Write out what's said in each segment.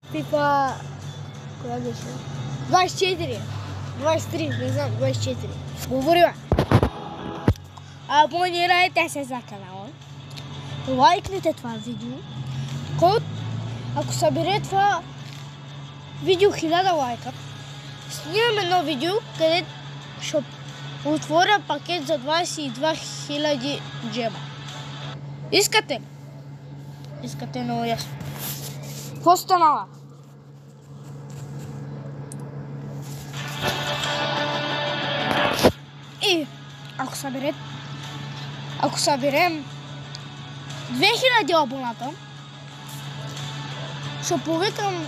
FIFA... Коя беше? 24. 23, не знам, 24. Говорила. Абонирайте се за канала. Лайкнете това видео. Ако събере това видео 1000 лайка, снимам едно видео, където ще отворя пакет за 22 000 джема. Искате ли? Искате много ясно. Какво станала? И ако съберем 2000 абоната, ще повикам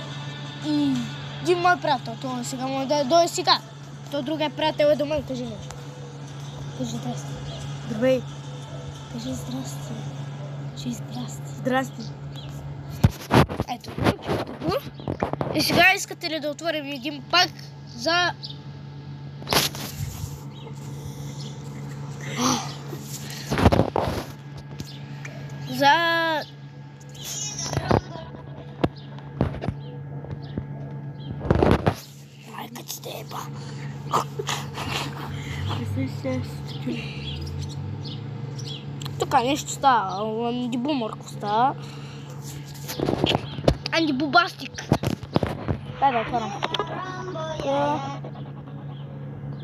и един мой приятел. Това сега може да дойде сега. То другия приятел е до мен. Кажи нещо. Кажи здрасти. Здравей. Кажи здрасти. Кажи здрасти. Здрасти. Ето, го. И сега искате ли да отворим един пак за... За... Майка ти те еба. Тук нещо става. Андибумърко става. Андибубастик. Дай да отварям.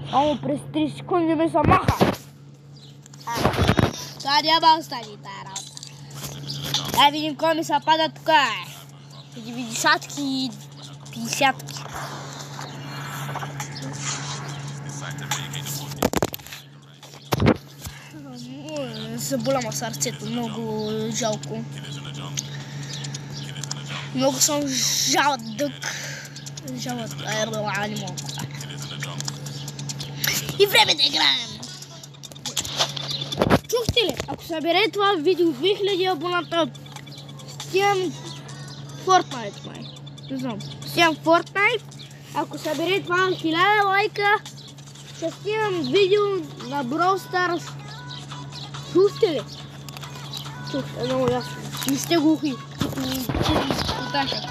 Само през 3 секунди ми се маха. Това няма остани тая работа. Дай видим кой ми се пада тук. 90-ки и 50-ки. Заболяма сърцето, много жалко. Много съм жалък. Не мога. И време да играем. Чухте ли? Ако събере това видео 2000 абоната, стигам Fortnite май. Не знам. Стигам Fortnite. Ако събере това 1000 лайка, ще стигам видео на Brawl Stars. Чухте ли? Чухте, много ясно. Не сте глухи. Поташат.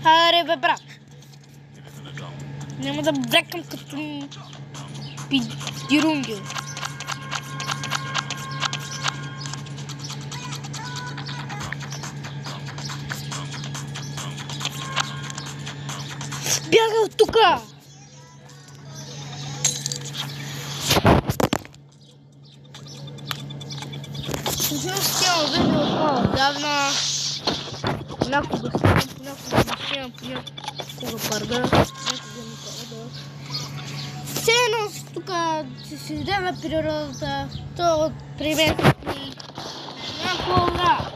Аре бе брат. Няма да брекам като пидирунгил. Бягай от тука! Всъщност снимам видео отдавна. Понякога снимам, понякога пърга, някога ми пърга. Все едно тук се седя на природата, то от приветствие. Някакво да.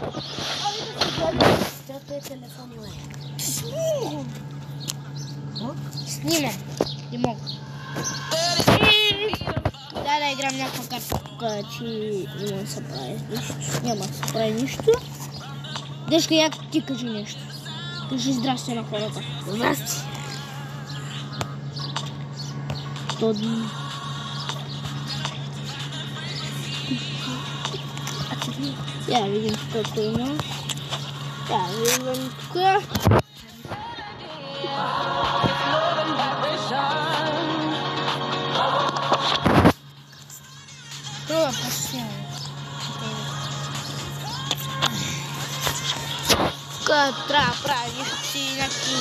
Тя е телефон, бе. Снимам. Снимам. Не мога. Да играм някаква карта, че няма да се прави нищо. Няма да се прави нищо. Дешка, я ти кажи нещо. Кажи здрасти на хората. Здрасти. Я видим какво има. Я видим тук. Това е посъщено. Тук трябва да правиш си някакви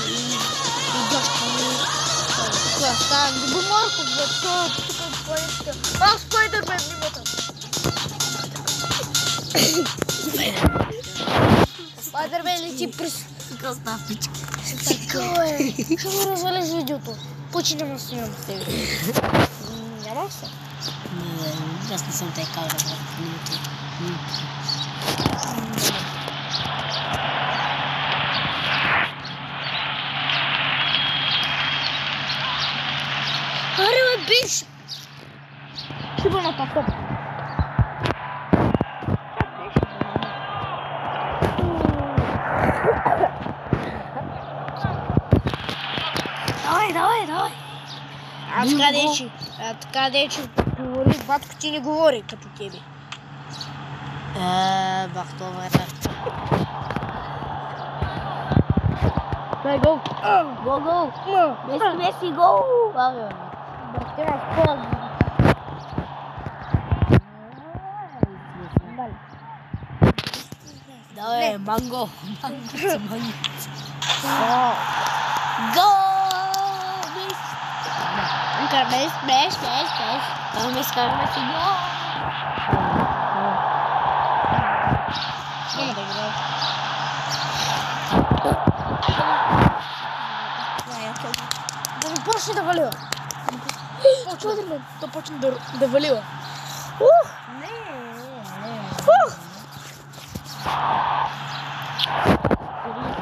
идиотки. Тук става Буморков, бе, тук поиска. Аз Спайдермен имата. Спайдермен лети през... Така става пичка. Така е. Ще го развалиш видеото. Почи няма снимам с тебе. Няма се. Аз не съм те казал да минути. Аре, бе, биш! Шибаната топка. Давай. Така дече, говори, батко ти не говори като тебе. Бах това е. Дай, гол! Гол! Меси, гол! Братина, спорт. Давай, манго! Гол! Без. Караме си гол! Няма да играе. Да не почне да валива. Да почне да валива.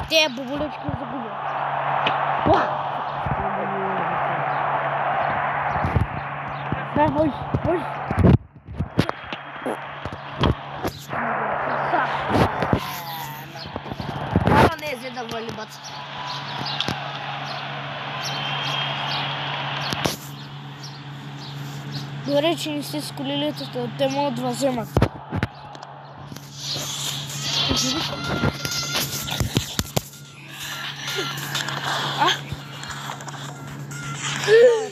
Те боболечки загубя. Ой. Това не е за да вали бац. Добре, че не сте сколили, те могат да вземат.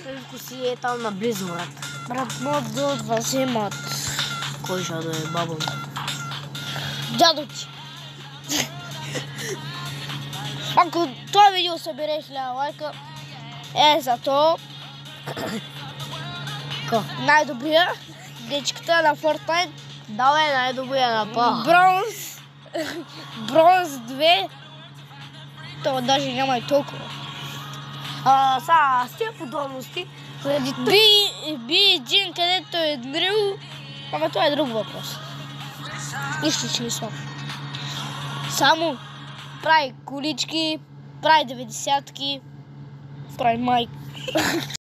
Тъжко си е там наблизо, брат. Брат, могат да вземат. Кой ще да е баба ми? Дядо ти. Ако това видео събере 1000 лайка, зато най-добрия дечката на Fortnite. Давай най-добрия напал. Бронз 2. Това даже няма и толкова. С тия подробности, Би един, където е дрил, ама това е друг въпрос. Нищо, че не съм. Само прави колички, прави 90-ки, прави майк.